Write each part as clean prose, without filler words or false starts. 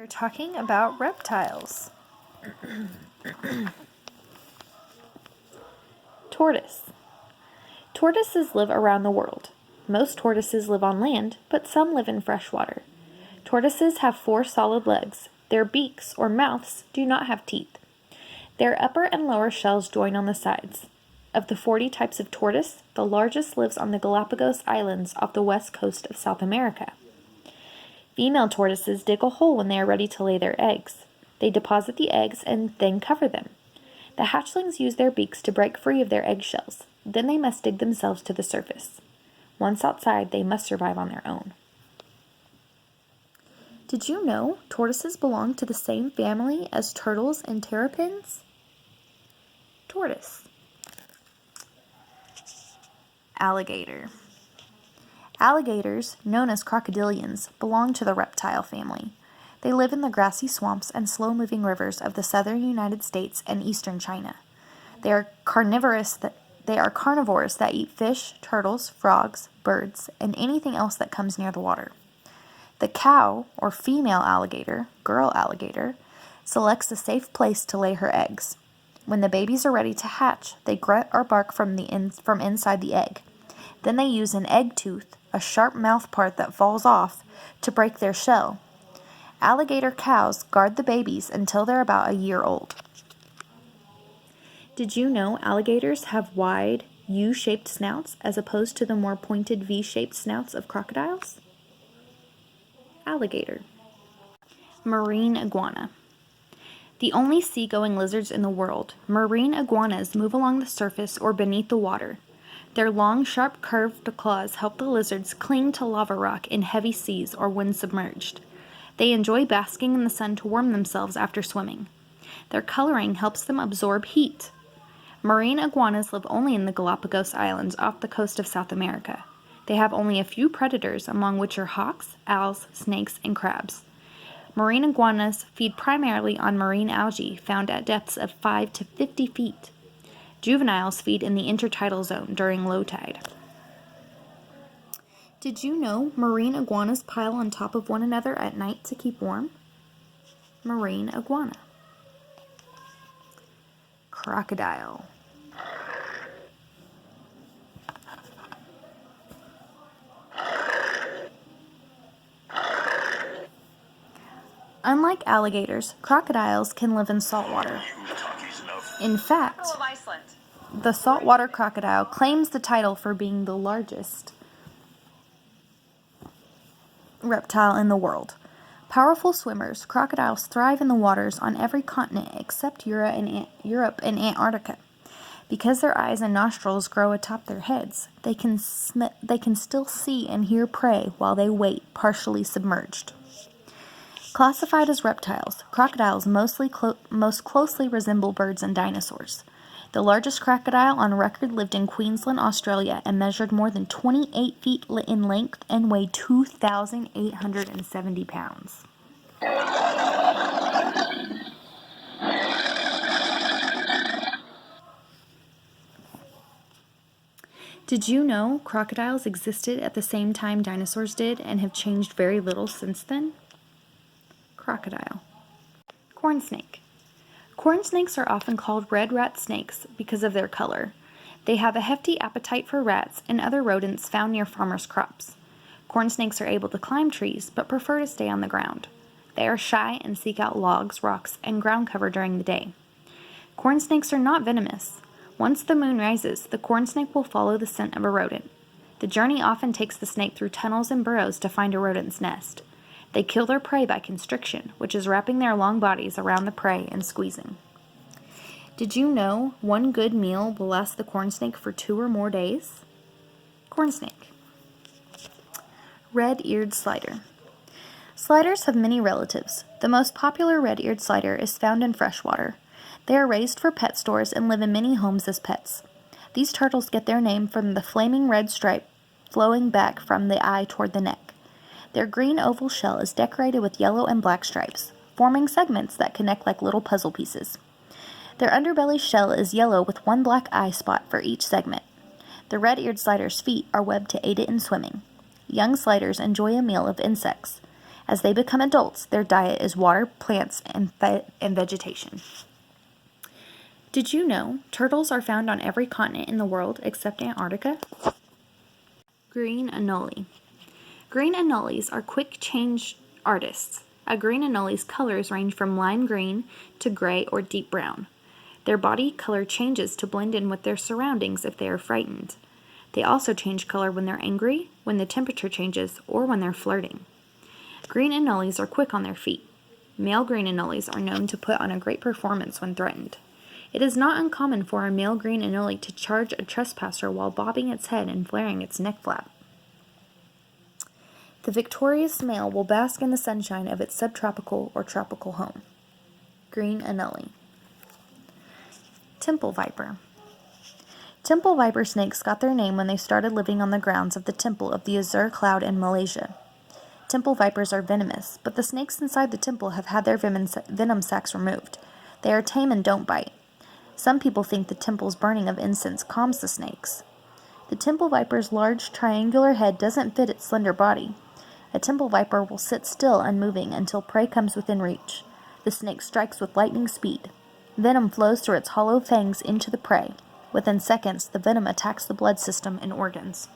We're talking about reptiles. Tortoise. Tortoises live around the world. Most tortoises live on land, but some live in freshwater. Tortoises have 4 solid legs. Their beaks, or mouths, do not have teeth. Their upper and lower shells join on the sides. Of the 40 types of tortoise, the largest lives on the Galapagos Islands off the west coast of South America. Female tortoises dig a hole when they are ready to lay their eggs. They deposit the eggs and then cover them. The hatchlings use their beaks to break free of their eggshells. Then they must dig themselves to the surface. Once outside, they must survive on their own. Did you know tortoises belong to the same family as turtles and terrapins? Tortoise. Alligator. Alligators, known as crocodilians, belong to the reptile family. They live in the grassy swamps and slow-moving rivers of the southern United States and eastern China. They are carnivores that eat fish, turtles, frogs, birds, and anything else that comes near the water. The cow, or female alligator, girl alligator, selects a safe place to lay her eggs. When the babies are ready to hatch, they grunt or bark from inside the egg. Then they use an egg tooth, a sharp mouth part that falls off, to break their shell. Alligator cows guard the babies until they're about a year old. Did you know alligators have wide, U-shaped snouts as opposed to the more pointed V-shaped snouts of crocodiles? Alligator. Marine iguana. The only sea-going lizards in the world, marine iguanas move along the surface or beneath the water. Their long, sharp, curved claws help the lizards cling to lava rock in heavy seas or when submerged. They enjoy basking in the sun to warm themselves after swimming. Their coloring helps them absorb heat. Marine iguanas live only in the Galapagos Islands off the coast of South America. They have only a few predators, among which are hawks, owls, snakes, and crabs. Marine iguanas feed primarily on marine algae found at depths of 5 to 50 feet. Juveniles feed in the intertidal zone during low tide. Did you know marine iguanas pile on top of one another at night to keep warm? Marine iguana. Crocodile. Unlike alligators, crocodiles can live in saltwater. In fact, the saltwater crocodile claims the title for being the largest reptile in the world. Powerful swimmers, crocodiles thrive in the waters on every continent except Europe and Antarctica. Because their eyes and nostrils grow atop their heads, they can still see and hear prey while they wait, partially submerged. Classified as reptiles, crocodiles most closely resemble birds and dinosaurs. The largest crocodile on record lived in Queensland, Australia, and measured more than 28 feet in length and weighed 2,870 pounds. Did you know crocodiles existed at the same time dinosaurs did and have changed very little since then? Crocodile. Corn snake. Corn snakes are often called red rat snakes because of their color. They have a hefty appetite for rats and other rodents found near farmers' crops. Corn snakes are able to climb trees, but prefer to stay on the ground. They are shy and seek out logs, rocks, and ground cover during the day. Corn snakes are not venomous. Once the moon rises, the corn snake will follow the scent of a rodent. The journey often takes the snake through tunnels and burrows to find a rodent's nest. They kill their prey by constriction, which is wrapping their long bodies around the prey and squeezing. Did you know one good meal will last the corn snake for 2 or more days? Corn snake. Red-eared slider. Sliders have many relatives. The most popular red-eared slider is found in freshwater. They are raised for pet stores and live in many homes as pets. These turtles get their name from the flaming red stripe flowing back from the eye toward the neck. Their green oval shell is decorated with yellow and black stripes, forming segments that connect like little puzzle pieces. Their underbelly shell is yellow with one black eye spot for each segment. The red-eared slider's feet are webbed to aid it in swimming. Young sliders enjoy a meal of insects. As they become adults, their diet is water, plants, and vegetation. Did you know turtles are found on every continent in the world except Antarctica? Green anole. Green anoles are quick change artists. A green anole's colors range from lime green to gray or deep brown. Their body color changes to blend in with their surroundings if they are frightened. They also change color when they're angry, when the temperature changes, or when they're flirting. Green anoles are quick on their feet. Male green anoles are known to put on a great performance when threatened. It is not uncommon for a male green anole to charge a trespasser while bobbing its head and flaring its neck flap. The victorious male will bask in the sunshine of its subtropical or tropical home. Green anole. Temple viper. Temple viper snakes got their name when they started living on the grounds of the temple of the Azure Cloud in Malaysia. Temple vipers are venomous, but the snakes inside the temple have had their venom sacs removed. They are tame and don't bite. Some people think the temple's burning of incense calms the snakes. The temple viper's large triangular head doesn't fit its slender body. A temple viper will sit still unmoving until prey comes within reach. The snake strikes with lightning speed. Venom flows through its hollow fangs into the prey. Within seconds, the venom attacks the blood system and organs.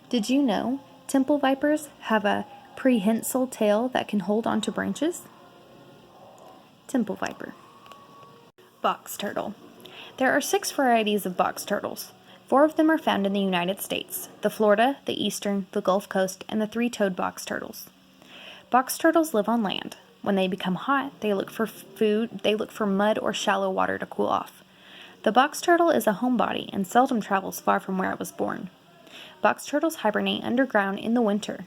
Did you know temple vipers have a prehensile tail that can hold onto branches? Temple viper. Box turtle. There are 6 varieties of box turtles. 4 of them are found in the United States: the Florida, the Eastern, the Gulf Coast, and the 3-toed box turtles. Box turtles live on land. When they become hot, they look for food. They look for mud or shallow water to cool off. The box turtle is a homebody and seldom travels far from where it was born. Box turtles hibernate underground in the winter.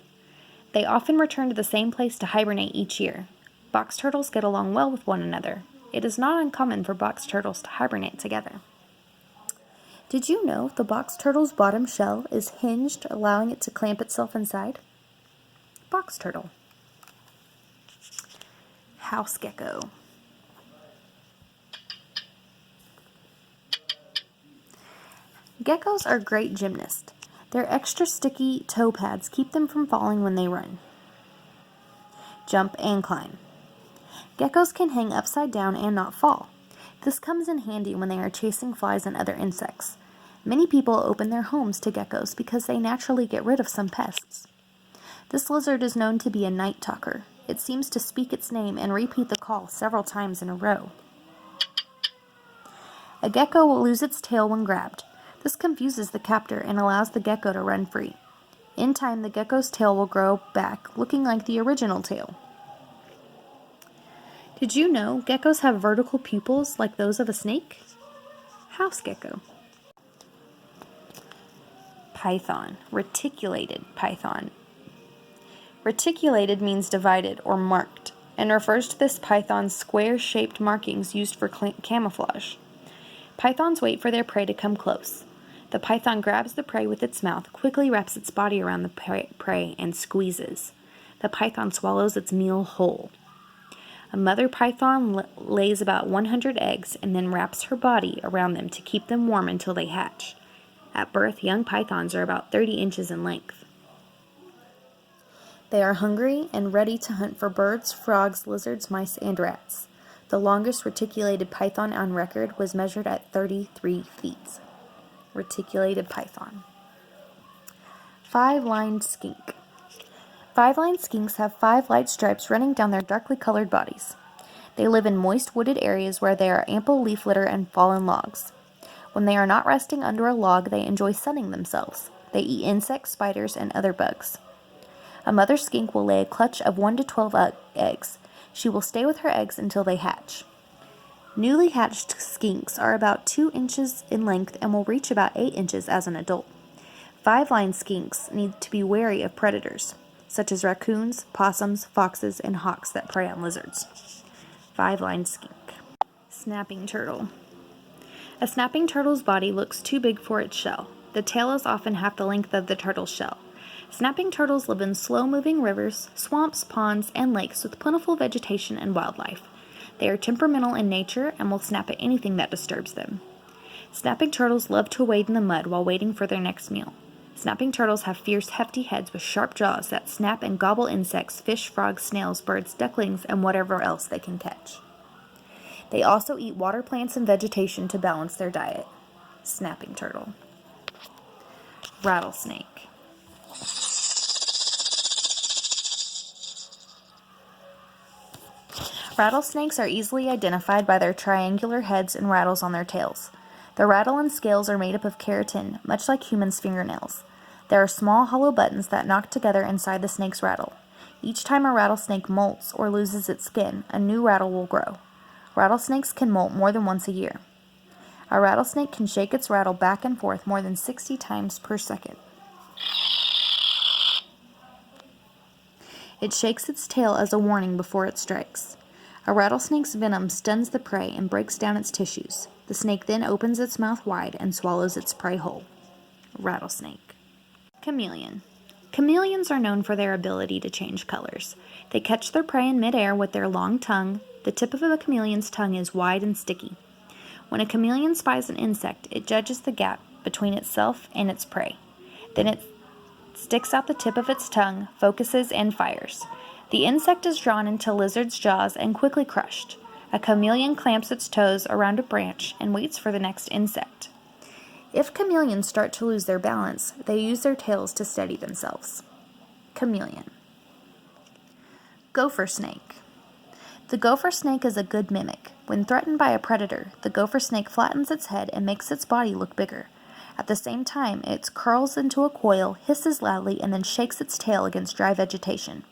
They often return to the same place to hibernate each year. Box turtles get along well with one another. It is not uncommon for box turtles to hibernate together. Did you know the box turtle's bottom shell is hinged, allowing it to clamp itself inside? Box turtle. House gecko. Geckos are great gymnasts. Their extra sticky toe pads keep them from falling when they run. Jump and climb. Geckos can hang upside down and not fall. This comes in handy when they are chasing flies and other insects. Many people open their homes to geckos because they naturally get rid of some pests. This lizard is known to be a night talker. It seems to speak its name and repeat the call several times in a row. A gecko will lose its tail when grabbed. This confuses the captor and allows the gecko to run free. In time, the gecko's tail will grow back, looking like the original tail. Did you know geckos have vertical pupils like those of a snake? House gecko. Python. Reticulated python. Reticulated means divided or marked, and refers to this python's square-shaped markings used for camouflage. Pythons wait for their prey to come close. The python grabs the prey with its mouth, quickly wraps its body around the prey, and squeezes. The python swallows its meal whole. A mother python lays about 100 eggs and then wraps her body around them to keep them warm until they hatch. At birth, young pythons are about 30 inches in length. They are hungry and ready to hunt for birds, frogs, lizards, mice, and rats. The longest reticulated python on record was measured at 33 feet. Reticulated python. 5-lined skink. 5-lined skinks have 5 light stripes running down their darkly colored bodies. They live in moist wooded areas where there are ample leaf litter and fallen logs. When they are not resting under a log, they enjoy sunning themselves. They eat insects, spiders, and other bugs. A mother skink will lay a clutch of 1 to 12 eggs. She will stay with her eggs until they hatch. Newly hatched skinks are about 2 inches in length and will reach about 8 inches as an adult. 5-lined skinks need to be wary of predators, such as raccoons, possums, foxes, and hawks that prey on lizards. 5-lined skink. Snapping turtle. A snapping turtle's body looks too big for its shell. The tail is often half the length of the turtle's shell. Snapping turtles live in slow-moving rivers, swamps, ponds, and lakes with plentiful vegetation and wildlife. They are temperamental in nature and will snap at anything that disturbs them. Snapping turtles love to wade in the mud while waiting for their next meal. Snapping turtles have fierce, hefty heads with sharp jaws that snap and gobble insects, fish, frogs, snails, birds, ducklings, and whatever else they can catch. They also eat water plants and vegetation to balance their diet. Snapping turtle. Rattlesnake. Rattlesnakes are easily identified by their triangular heads and rattles on their tails. The rattle and scales are made up of keratin, much like humans' fingernails. There are small hollow buttons that knock together inside the snake's rattle. Each time a rattlesnake molts or loses its skin, a new rattle will grow. Rattlesnakes can molt more than once a year. A rattlesnake can shake its rattle back and forth more than 60 times per second. It shakes its tail as a warning before it strikes. A rattlesnake's venom stuns the prey and breaks down its tissues. The snake then opens its mouth wide and swallows its prey whole. Rattlesnake. Chameleon. Chameleons are known for their ability to change colors. They catch their prey in midair with their long tongue. The tip of a chameleon's tongue is wide and sticky. When a chameleon spies an insect, it judges the gap between itself and its prey. Then it sticks out the tip of its tongue, focuses, and fires. The insect is drawn into lizard's jaws and quickly crushed. A chameleon clamps its toes around a branch and waits for the next insect. If chameleons start to lose their balance, they use their tails to steady themselves. Chameleon. Gopher snake. The gopher snake is a good mimic. When threatened by a predator, the gopher snake flattens its head and makes its body look bigger. At the same time, it curls into a coil, hisses loudly, and then shakes its tail against dry vegetation.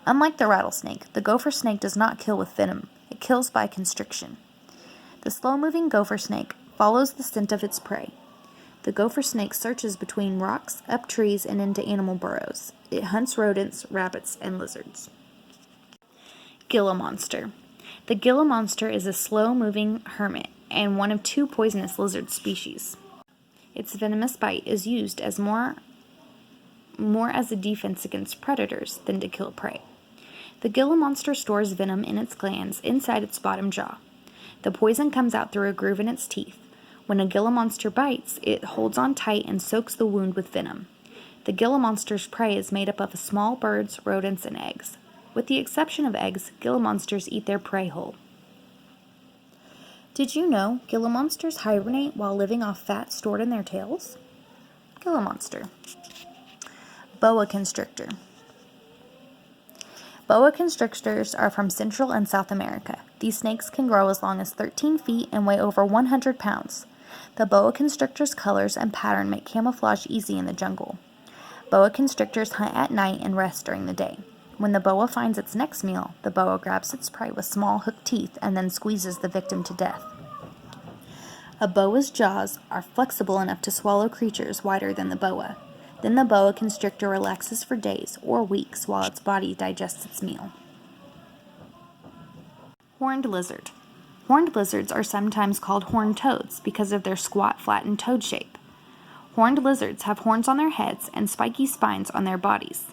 Unlike the rattlesnake, the gopher snake does not kill with venom. It kills by constriction. The slow-moving gopher snake follows the scent of its prey. The gopher snake searches between rocks, up trees, and into animal burrows. It hunts rodents, rabbits, and lizards. Gila monster. The Gila monster is a slow-moving hermit and one of 2 poisonous lizard species. Its venomous bite is used as more as a defense against predators than to kill prey. The Gila monster stores venom in its glands inside its bottom jaw. The poison comes out through a groove in its teeth. When a Gila monster bites, it holds on tight and soaks the wound with venom. The Gila monster's prey is made up of small birds, rodents, and eggs. With the exception of eggs, Gila monsters eat their prey whole. Did you know Gila monsters hibernate while living off fat stored in their tails? Gila monster. Boa constrictor. Boa constrictors are from Central and South America. These snakes can grow as long as 13 feet and weigh over 100 pounds. The boa constrictor's colors and pattern make camouflage easy in the jungle. Boa constrictors hunt at night and rest during the day. When the boa finds its next meal, the boa grabs its prey with small hooked teeth and then squeezes the victim to death. A boa's jaws are flexible enough to swallow creatures wider than the boa. Then the boa constrictor relaxes for days or weeks while its body digests its meal. Horned lizard. Horned lizards are sometimes called horned toads because of their squat, flattened toad shape. Horned lizards have horns on their heads and spiky spines on their bodies.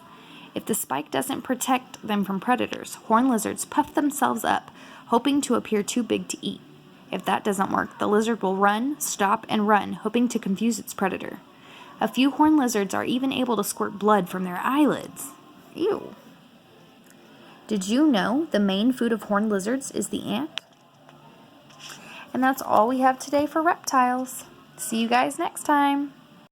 If the spike doesn't protect them from predators, horned lizards puff themselves up, hoping to appear too big to eat. If that doesn't work, the lizard will run, stop, and run, hoping to confuse its predator. A few horned lizards are even able to squirt blood from their eyelids. Ew. Did you know the main food of horned lizards is the ant? And that's all we have today for reptiles. See you guys next time.